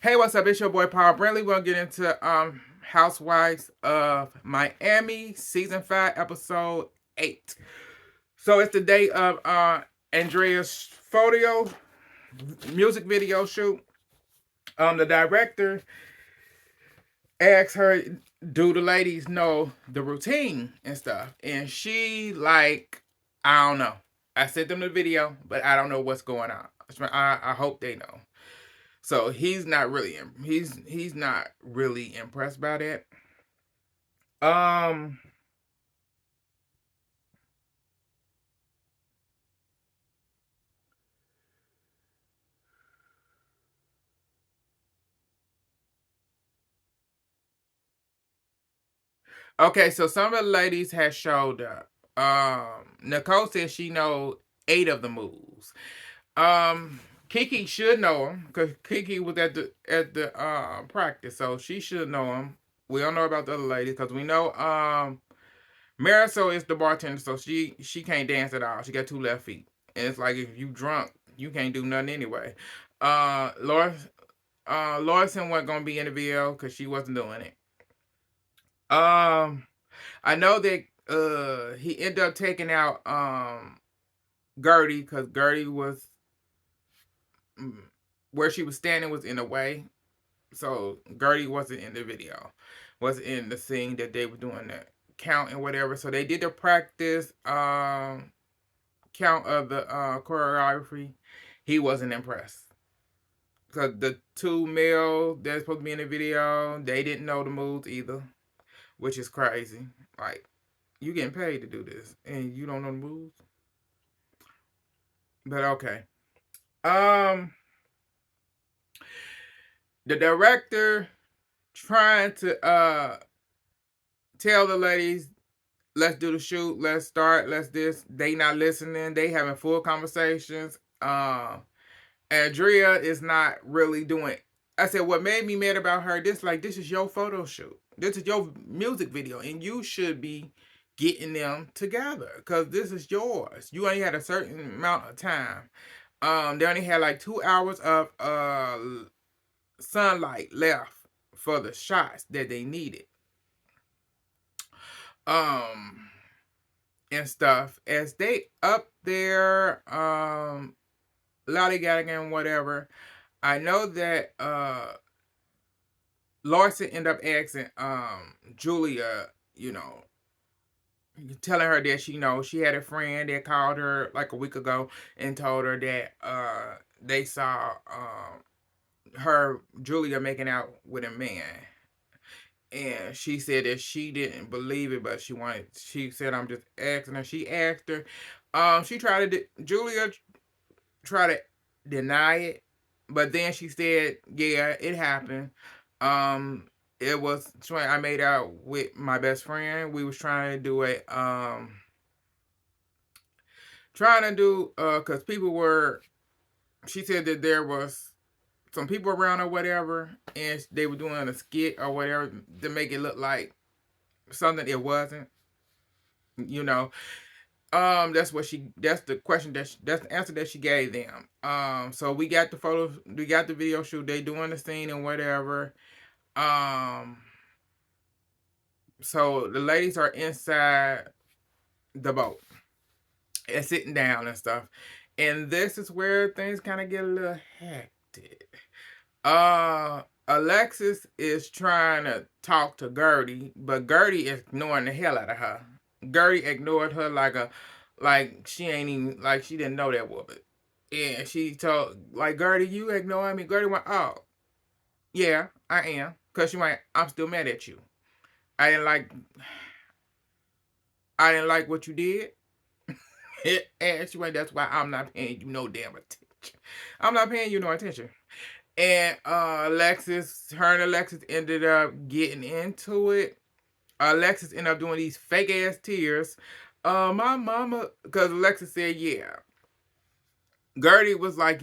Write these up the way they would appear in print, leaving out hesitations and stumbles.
Hey, what's up? It's your boy Paul Brindley. We're gonna get into Housewives of Miami, season 5, episode 8. So it's the day of Andrea's photo music video shoot. The director asked her, do the ladies know the routine and stuff? And she I don't know. I sent them the video, but I don't know what's going on. I hope they know. So he's not really impressed by that. Um okay, so some of the ladies has showed up. Nicole says she know 8 of the moves. Um Kiki should know them because Kiki was at the practice, so she should know them. We don't know about the other ladies because we know Marisol is the bartender, so she can't dance at all. She got 2 left feet. And it's like if you drunk, you can't do nothing anyway. Laura Lawson wasn't gonna be in the video because she wasn't doing it. I know that he ended up taking out Gertie because Gertie was mm, where she was standing was in the way, so Gertie wasn't in the video, wasn't in the scene that they were doing the count and whatever. So they did the practice count of the choreography. He wasn't impressed. Cause the 2 male that's supposed to be in the video, they didn't know the moves either, which is crazy. Like, you getting paid to do this and you don't know the moves? But okay. Um, the director trying to tell the ladies, let's do the shoot, let's start, let's this. They not listening. They having full conversations. Andrea is not really doing. I said, what made me mad about her? This is your photo shoot. This is your music video, and you should be getting them together because this is yours. You only had a certain amount of time. They only had like 2 hours of sunlight left for the shots that they needed. Um, and stuff as they up there, lollygagging and whatever. I know that Larson ended up asking Julia, telling her that she had a friend that called her like a week ago and told her that they saw her Julia making out with a man. And she said that she didn't believe it, but she said, I'm just asking her. She asked her. Julia tried to deny it, but then she said, yeah, it happened. Um, it was, I made out with my best friend. We was trying to do, cause she said that there was some people around or whatever, and they were doing a skit or whatever to make it look like something it wasn't, you know. That's the question that's the answer that she gave them. So we got the photos, we got the video shoot, they doing the scene and whatever. Um, so the ladies are inside the boat and sitting down and stuff. And this is where things kind of get a little hectic. Alexis is trying to talk to Gertie, but Gertie is ignoring the hell out of her. Gertie ignored her like she ain't even like she didn't know that woman. And she told like Gertie, you ignoring me. Gertie went, oh yeah, I am, cause she went, I'm still mad at you. I didn't like I didn't like what you did. And she went, that's why I'm not paying you no damn attention. I'm not paying you no attention. And her and Alexis ended up getting into it. Alexis ended up doing these fake ass tears. My mama, because Alexis said, yeah. Gertie was like,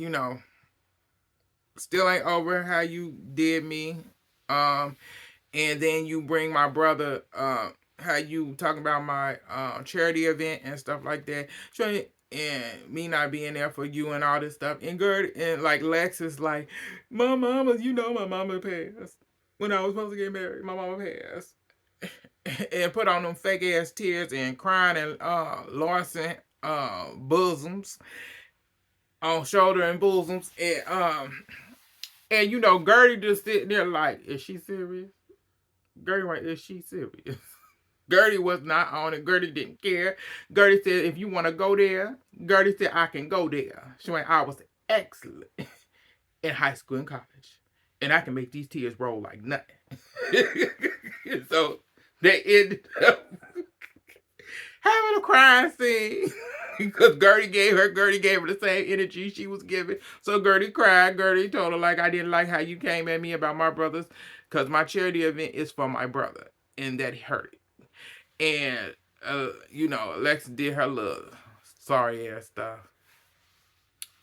still ain't over how you did me. Um, and then you bring my brother, how you talking about my charity event and stuff like that. So and me not being there for you and all this stuff. And Gert and like Lex is like, my mama, my mama passed when I was supposed to get married. My mama passed, and put on them fake ass tears and crying and Lawrence bosoms on shoulder and bosoms and Gertie just sitting there like, is she serious? Gertie like, is she serious? Gertie was not on it. Gertie didn't care. Gertie said, if you want to go there, Gertie said, I can go there. She went, I was excellent in high school and college. And I can make these tears roll like nothing. So they ended up having a crying scene. Because Gertie gave her the same energy she was giving. So Gertie cried. Gertie told her, like, I didn't like how you came at me about my brothers. Because my charity event is for my brother. And that hurt it. And, Alexa did her little sorry ass stuff.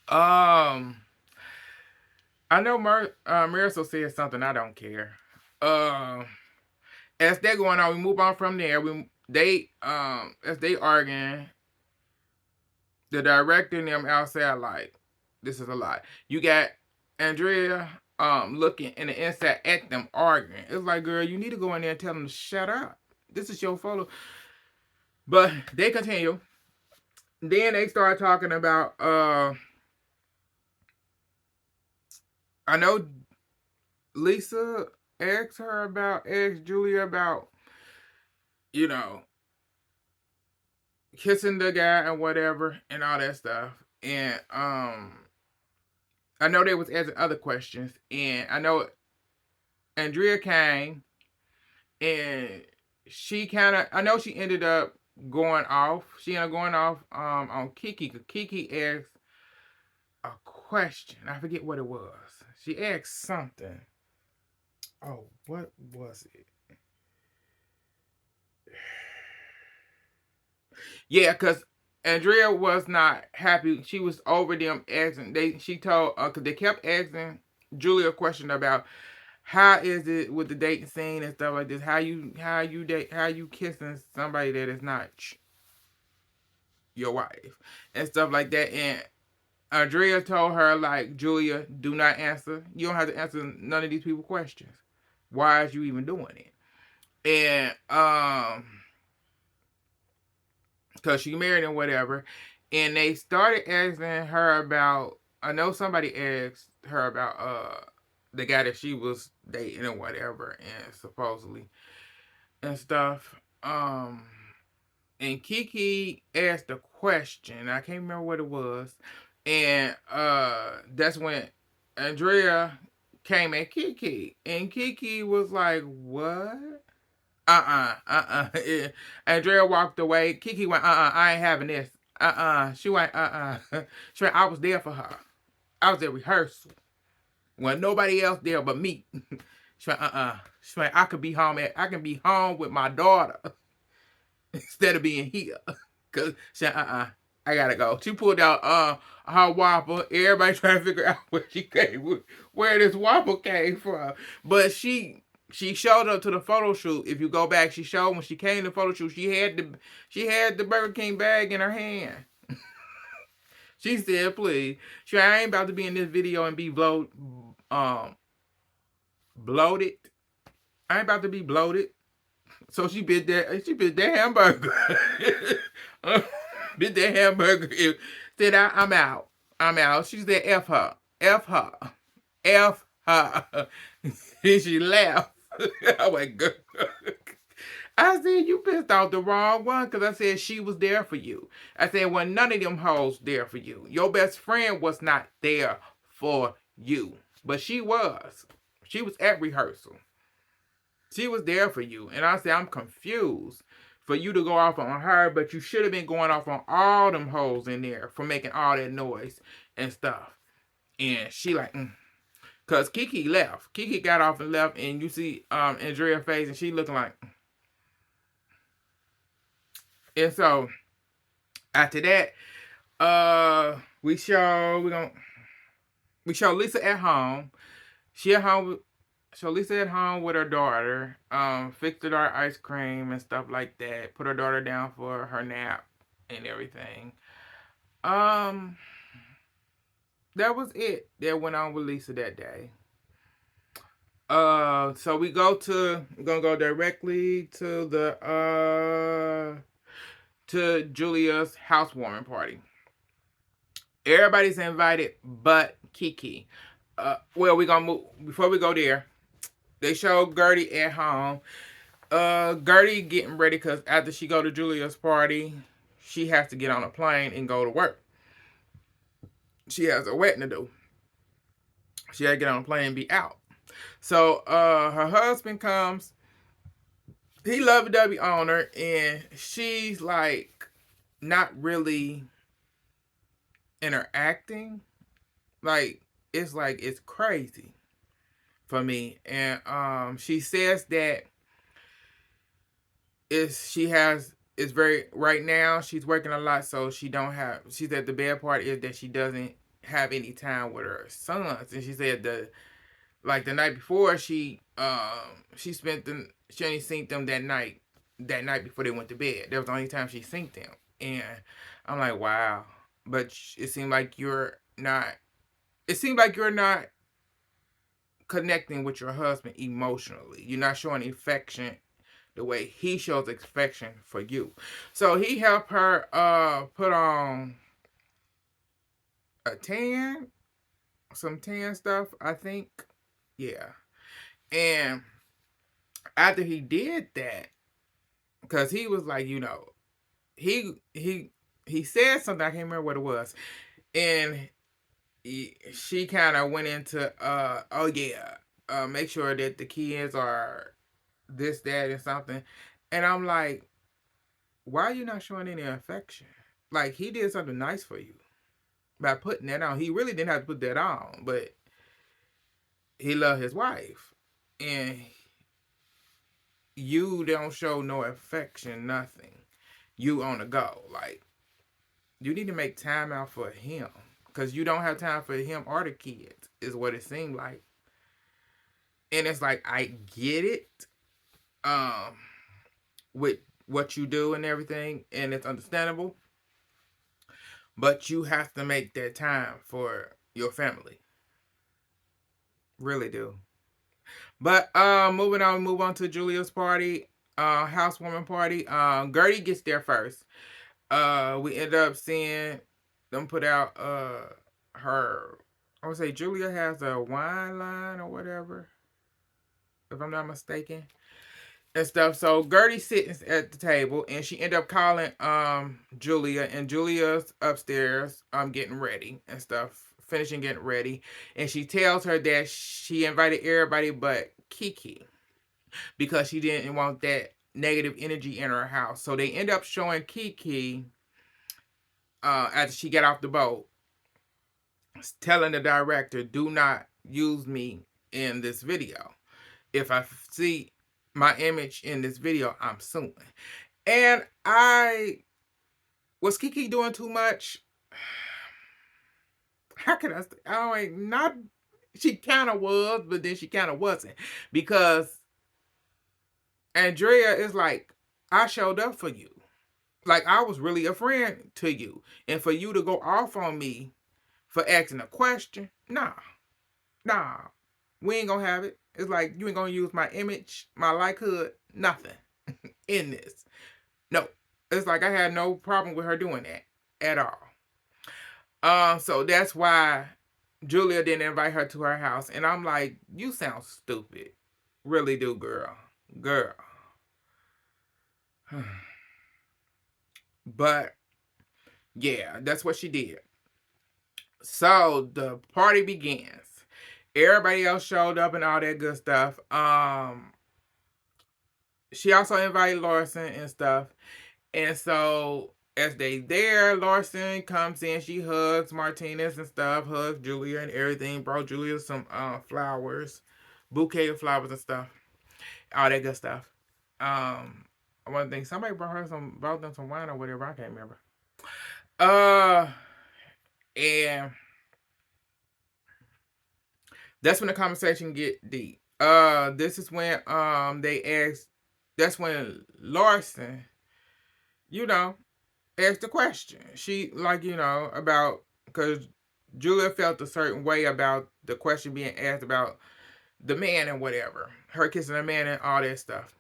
I know Marisol said something. I don't care. As they're going on, we move on from there. As they arguing, the director and them outside like, this is a lot. You got Andrea looking in the inside at them arguing. It's like, girl, you need to go in there and tell them to shut up. This is your photo. But they continue. Then they start talking about I know Lisa asked Julia about, kissing the guy and whatever and all that stuff. And I know they was asking other questions. And I know Andrea came and I know she ended up going off. She ended up going off on Kiki. Kiki asked a question. I forget what it was. She asked something. Oh, what was it? Yeah, because Andrea was not happy. She was over them asking. She told, because they kept asking Julia a question about how is it with the dating scene and stuff like this. How you kissing somebody that is not your wife and stuff like that. And Andrea told her, like, Julia, do not answer. You don't have to answer none of these people's questions. Why is you even doing it? And because she married and whatever. And they started asking her about, I know somebody asked her about the guy that she was dating or whatever, and supposedly and stuff. And Kiki asked a question. I can't remember what it was. And that's when Andrea came at Kiki. And Kiki was like, what? Yeah. Andrea walked away. Kiki went, I ain't having this. She went, She went, I was there for her. I was at rehearsal. When nobody else there but me. She went, She went, I can be home with my daughter instead of being here. Cause she went, I gotta go. She pulled out her whopper. Everybody trying to figure out where this whopper came from. But she showed up to the photo shoot. If you go back, she showed when she came to the photo shoot, she had the Burger King bag in her hand. She said, please. I ain't about to be in this video and be bloated. I ain't about to be bloated. So she bit that hamburger. Bit that hamburger. Said, I'm out. She said, F her. F her. F her. And she laughed. I went, girl. I said, you pissed off the wrong one, because I said she was there for you. I said, well, none of them hoes there for you. Your best friend was not there for you. But she was. She was at rehearsal. She was there for you. And I said, I'm confused for you to go off on her, but you should have been going off on all them hoes in there for making all that noise and stuff. And she like, Because Kiki left. Kiki got off and left, and you see Andrea's face, and she looking like. And so, after that, we show Lisa at home. She at home. So Lisa at home with her daughter. Fixed the daughter ice cream and stuff like that. Put her daughter down for her nap and everything. Um, that was it that went on with Lisa that day. So we're gonna go directly to the to Julia's housewarming party. Everybody's invited but Kiki. Well, we're gonna move before we go there. They show Gertie at home. Gertie getting ready because after she go to Julia's party, she has to get on a plane and go to work. She has a wedding to do. She had to get on a plane and be out. So her husband comes. He lovey-dovey on her, and she's like not really interacting. Like it's crazy for me. And she says that it's very right now she's working a lot, so she said the bad part is that she doesn't have any time with her sons. And she said the night before she only seen them that night before they went to bed. That was the only time she seen them. And I'm like, wow. But it seemed like you're not connecting with your husband emotionally. You're not showing affection the way he shows affection for you. So he helped her put on a some tan stuff, I think. Yeah. And after he did that, because he was like, he said something, I can't remember what it was. And she kind of went into oh yeah, make sure that the kids are this, that, and something. And I'm like, why are you not showing any affection? Like, he did something nice for you by putting that on. He really didn't have to put that on, but he loved his wife. And you don't show no affection, nothing. You on the go. Like, you need to make time out for him. Because you don't have time for him or the kids, is what it seemed like. And it's like, I get it. With what you do and everything, and it's understandable. But you have to make that time for your family. Really do. But move on to Julia's party, housewarming party. Gertie gets there first. We end up seeing them put out her, I would say Julia has a wine line or whatever, if I'm not mistaken. And stuff. So Gertie's sitting at the table, and she ended up calling Julia, and Julia's upstairs getting ready and stuff, finishing getting ready, and she tells her that she invited everybody but Kiki because she didn't want that negative energy in her house. So they end up showing Kiki after she got off the boat, telling the director, "Do not use me in this video. If I see my image in this video, I'm suing." And was Kiki doing too much? How can I say? Not. She kind of was, but then she kind of wasn't, because Andrea is like, I showed up for you, like I was really a friend to you, and for you to go off on me for asking a question, nah, we ain't gonna have it. It's like you ain't gonna use my image, my likehood, nothing in this. No, it's like I had no problem with her doing that at all. So that's why Julia didn't invite her to her house, and I'm like, you sound stupid, really do, girl. But yeah, that's what she did. So the party begins. Everybody else showed up and all that good stuff. She also invited Larson and stuff. And so as they there, Larson comes in, she hugs Martinez and stuff, hugs Julia and everything, brought Julia some flowers, bouquet of flowers and stuff, all that good stuff. One thing, somebody brought them some wine or whatever, I can't remember. And that's when the conversation get deep. This is when they asked. That's when Larson, you know, asked the question. She, like, about, because Julia felt a certain way about the question being asked about the man and whatever, her kissing the man and all that stuff.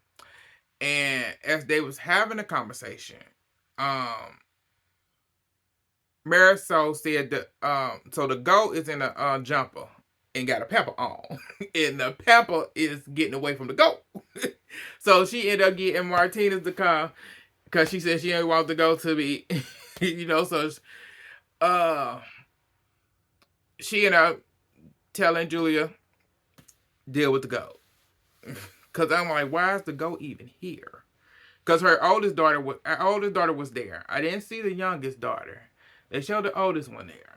And as they was having a conversation, um, Marisol said that so the goat is in a jumper and got a pepper on, and the pepper is getting away from the goat. So she ended up getting Martinez to come because she said she didn't want the goat to be, So uh, she ended up telling Julia deal with the goat. Cause I'm like, why is the goat even here? Cause her oldest daughter was there. I didn't see the youngest daughter. They showed the oldest one there.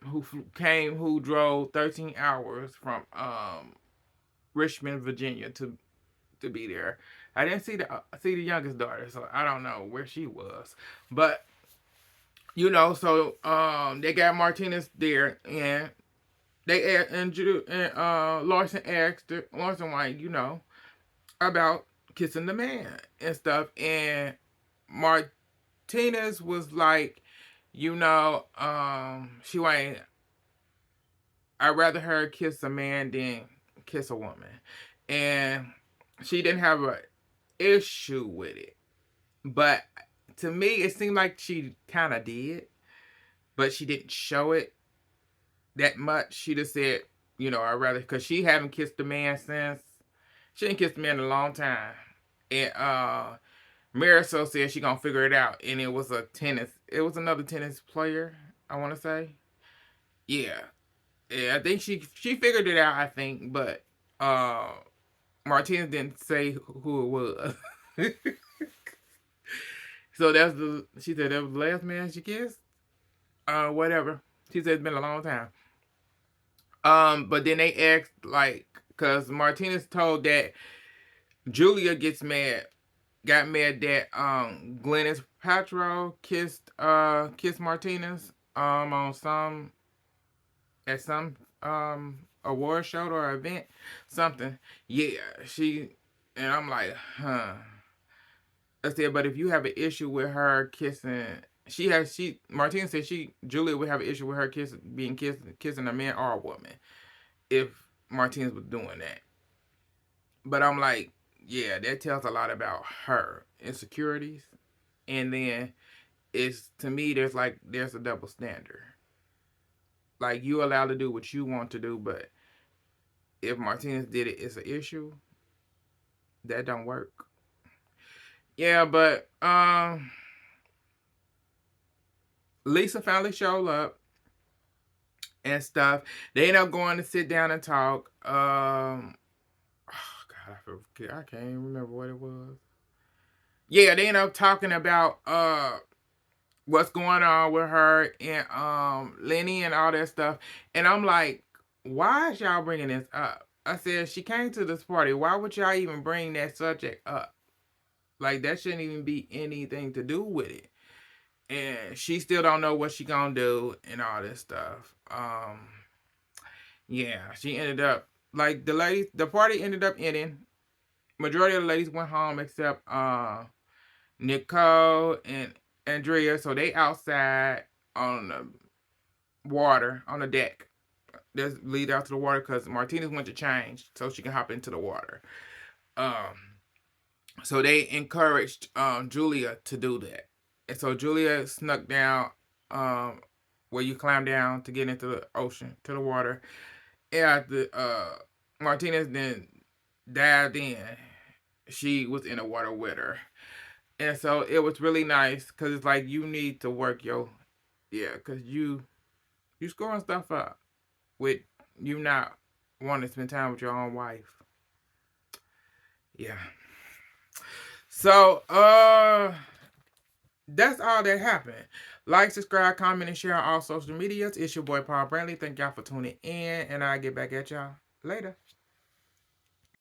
Who drove 13 hours from Richmond, Virginia to be there. I didn't see the youngest daughter, so I don't know where she was. But so they got Martinez there, and they Larson asked her, Larson like, about kissing the man and stuff, and Martinez was like, she went, I'd rather her kiss a man than kiss a woman. And she didn't have an issue with it. But to me, it seemed like she kind of did, but she didn't show it that much. She just said, I'd rather, because she haven't kissed a man she didn't kiss a man in a long time. And Marisol said she gonna figure it out. And it was another tennis player, I want to say. Yeah. Yeah, I think she figured it out, I think, but Martinez didn't say who it was. So she said that was the last man she kissed. Whatever. She said it's been a long time. But then they asked, like, cause Martinez told that Julia got mad that Gwyneth Paltrow kissed Martinez on at some award show or event, something. Yeah, and I'm like, huh. I said, but if you have an issue with her kissing, Martina said Julia would have an issue with her kissing a man or a woman if Martinez was doing that. But I'm like, yeah, that tells a lot about her insecurities. And then to me, there's a double standard. Like, you allowed to do what you want to do, but if Martinez did it, it's an issue. That don't work. Yeah, but Lisa finally showed up and stuff. They end up going to sit down and talk. Oh God, I can't even remember what it was. Yeah, they end up talking about what's going on with her and Lenny and all that stuff. And I'm like, why is y'all bringing this up? I said, she came to this party. Why would y'all even bring that subject up? Like, that shouldn't even be anything to do with it. And she still don't know what she gonna do and all this stuff. Yeah, she ended up, like, the party ended up ending. Majority of the ladies went home except Nicole and Andrea. So they outside on the water, on the deck. Just lead out to the water because Martinez went to change so she can hop into the water. So they encouraged Julia to do that. And so Julia snuck down where you climb down to get into the ocean, to the water. And after Martinez then dived in, she was in the water with her. And so it was really nice because it's like, you need to work because you scoring stuff up with you not wanting to spend time with your own wife. Yeah. So, that's all that happened. Like, subscribe, comment, and share on all social medias. It's your boy, Paul Brantley. Thank y'all for tuning in, and I'll get back at y'all later.